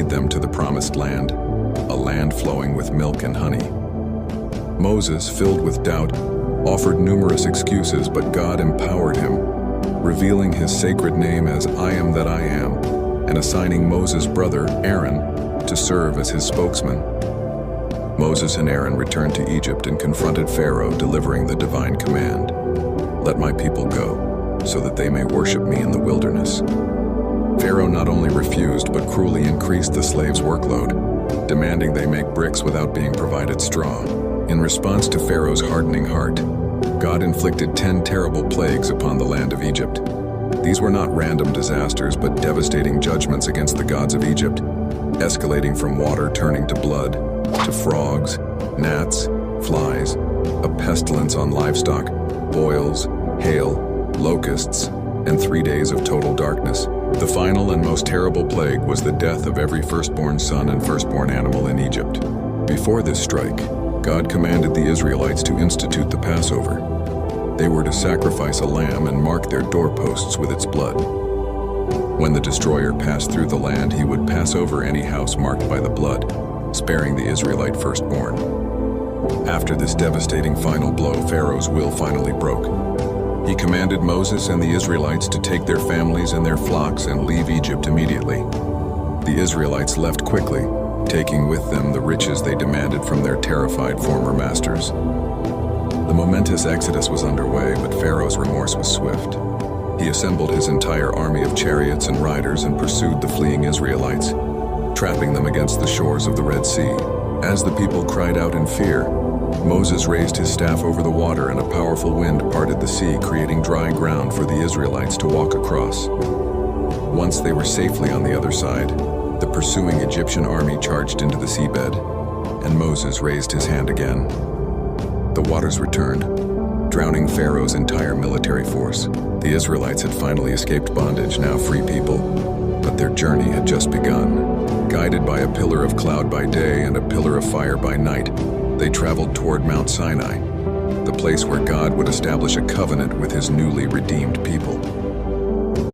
led them to the Promised Land, a land flowing with milk and honey. Moses, filled with doubt, offered numerous excuses, but God empowered him, revealing his sacred name as I am that I am, and assigning Moses' brother, Aaron, to serve as his spokesman. Moses and Aaron returned to Egypt and confronted Pharaoh, delivering the divine command, "Let my people go, so that they may worship me in the wilderness." Pharaoh not only refused, but cruelly increased the slaves' workload, demanding they make bricks without being provided straw. In response to Pharaoh's hardening heart, God inflicted 10 terrible plagues upon the land of Egypt. These were not random disasters, but devastating judgments against the gods of Egypt, escalating from water turning to blood, to frogs, gnats, flies, a pestilence on livestock, boils, hail, locusts, and 3 days of total darkness. The final and most terrible plague was the death of every firstborn son and firstborn animal in Egypt. Before this strike, God commanded the Israelites to institute the Passover. They were to sacrifice a lamb and mark their doorposts with its blood. When the destroyer passed through the land, he would pass over any house marked by the blood, sparing the Israelite firstborn. After this devastating final blow, Pharaoh's will finally broke. He commanded Moses and the Israelites to take their families and their flocks and leave Egypt immediately. The Israelites left quickly, taking with them the riches they demanded from their terrified former masters. The momentous exodus was underway, but Pharaoh's remorse was swift. He assembled his entire army of chariots and riders and pursued the fleeing Israelites, trapping them against the shores of the Red Sea. As the people cried out in fear, Moses raised his staff over the water, and a powerful wind parted the sea, creating dry ground for the Israelites to walk across. Once they were safely on the other side, the pursuing Egyptian army charged into the seabed, and Moses raised his hand again. The waters returned, drowning Pharaoh's entire military force. The Israelites had finally escaped bondage, now free people, but their journey had just begun. Guided by a pillar of cloud by day and a pillar of fire by night, they traveled toward Mount Sinai, the place where God would establish a covenant with his newly redeemed people.